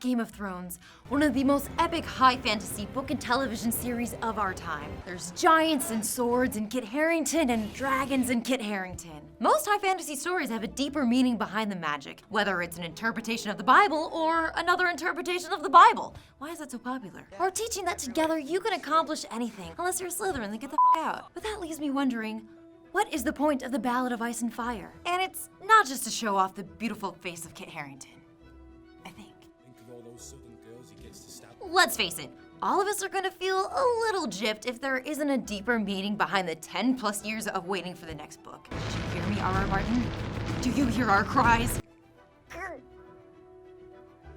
Game of Thrones, one of the most epic high fantasy book and television series of our time. There's giants and swords in Kit Harington and dragons in Kit Harington. Most high fantasy stories have a deeper meaning behind the magic, whether it's an interpretation of the Bible or another interpretation of the Bible. Why is that so popular? Or teaching that together you can accomplish anything, unless you're Slytherin, then get the out. But that leaves me wondering, what is the point of the Ballad of Ice and Fire? And it's not just to show off the beautiful face of Kit Harington, I think. Think of all those southern girls he gets to stab. Let's face it, all of us are gonna feel a little gypped if there isn't a deeper meaning behind the 10+ years of waiting for the next book. Did you hear me, R.R. Martin? Do you hear our cries?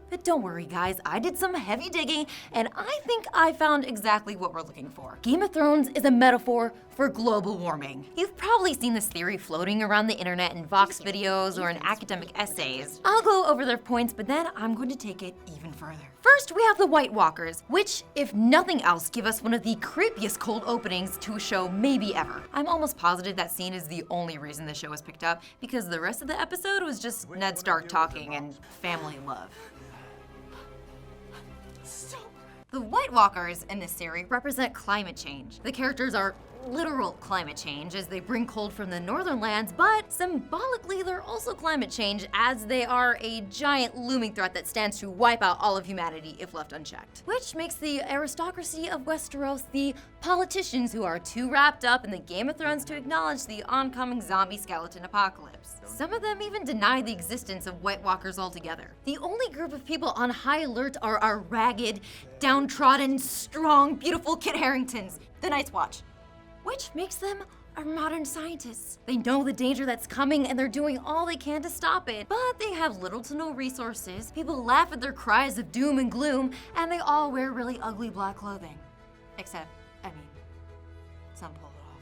But don't worry, guys, I did some heavy digging, and I think I found exactly what we're looking for. Game of Thrones is a metaphor for global warming. You've probably seen this theory floating around the internet in Vox videos or in academic essays. I'll go over their points, but then I'm going to take it even further. First, we have the White Walkers, which, if nothing else, give us one of the creepiest cold openings to a show maybe ever. I'm almost positive that scene is the only reason the show was picked up, because the rest of the episode was just Ned Stark talking and family love. The White Walkers in this series represent climate change. The characters are literal climate change as they bring cold from the northern lands, but symbolically they're also climate change as they are a giant looming threat that stands to wipe out all of humanity if left unchecked. Which makes the aristocracy of Westeros the politicians who are too wrapped up in the Game of Thrones to acknowledge the oncoming zombie skeleton apocalypse. Some of them even deny the existence of White Walkers altogether. The only group of people on high alert are our ragged, downtrodden, strong, beautiful Kit Haringtons, the Night's Watch. Which makes them our modern scientists. They know the danger that's coming and they're doing all they can to stop it, but they have little to no resources. People laugh at their cries of doom and gloom, and they all wear really ugly black clothing. Except, some pull it off.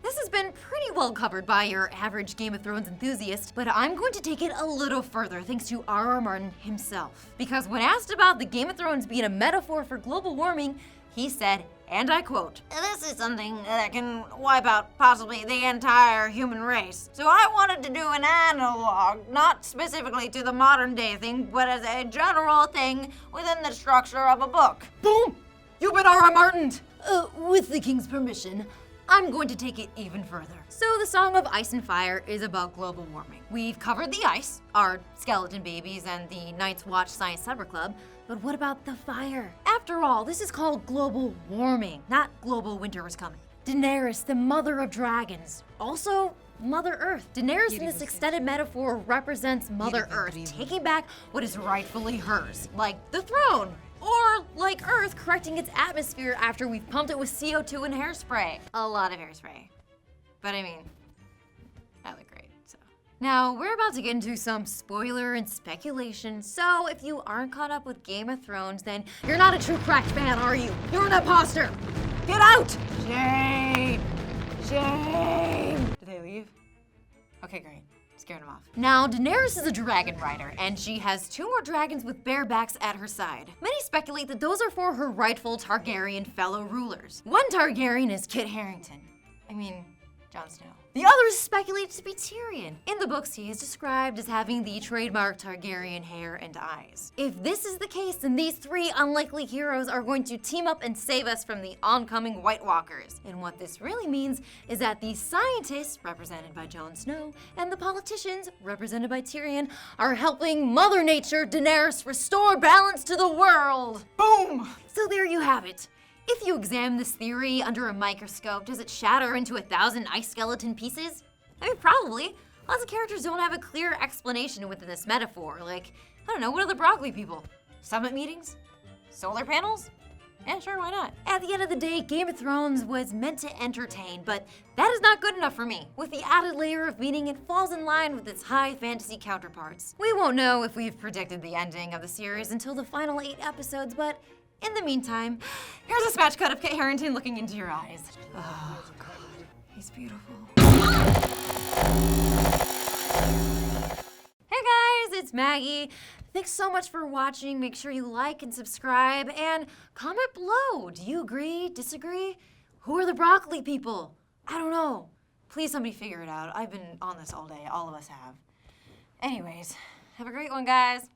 This has been pretty well covered by your average Game of Thrones enthusiast, but I'm going to take it a little further thanks to R.R. Martin himself. Because when asked about the Game of Thrones being a metaphor for global warming, he said, and I quote, "This is something that can wipe out possibly the entire human race. So I wanted to do an analog, not specifically to the modern day thing, but as a general thing within the structure of a book." Boom! You've been R.R. Martin'd! With the king's permission, I'm going to take it even further. So the Song of Ice and Fire is about global warming. We've covered the ice, our skeleton babies, and the Night's Watch Science Cyber Club, but what about the fire? After all, this is called global warming, not global winter is coming. Daenerys, the mother of dragons, also Mother Earth. Daenerys in this extended metaphor represents Mother Earth, taking back what is rightfully hers, like the throne. Or, like Earth, correcting its atmosphere after we've pumped it with CO2 and hairspray. A lot of hairspray. But I look great, so. Now, we're about to get into some spoiler and speculation, so if you aren't caught up with Game of Thrones, then you're not a true cracked fan, are you? You're an imposter! Get out! Shame! Shame! Did they leave? Okay, great. Scared him off. Now, Daenerys is a dragon rider, and she has 2 more dragons with barebacks at her side. Many speculate that those are for her rightful Targaryen fellow rulers. One Targaryen is Kit Harington. Jon Snow. The other is speculated to be Tyrion. In the books, he is described as having the trademark Targaryen hair and eyes. If this is the case, then these 3 unlikely heroes are going to team up and save us from the oncoming White Walkers. And what this really means is that the scientists, represented by Jon Snow, and the politicians, represented by Tyrion, are helping Mother Nature, Daenerys, restore balance to the world. Boom! So there you have it. If you examine this theory under a microscope, does it shatter into 1,000 ice skeleton pieces? Probably. Lots of characters don't have a clear explanation within this metaphor. Like, I don't know, what are the broccoli people? Summit meetings? Solar panels? Yeah, sure, why not? At the end of the day, Game of Thrones was meant to entertain, but that is not good enough for me. With the added layer of meaning, it falls in line with its high fantasy counterparts. We won't know if we've predicted the ending of the series until the final 8 episodes, but in the meantime, here's a smash cut of Kit Harington looking into your eyes. Oh, God, he's beautiful. Hey guys, it's Maggie. Thanks so much for watching. Make sure you like and subscribe and comment below. Do you agree, disagree? Who are the broccoli people? I don't know. Please somebody figure it out. I've been on this all day. All of us have. Anyways, have a great one, guys.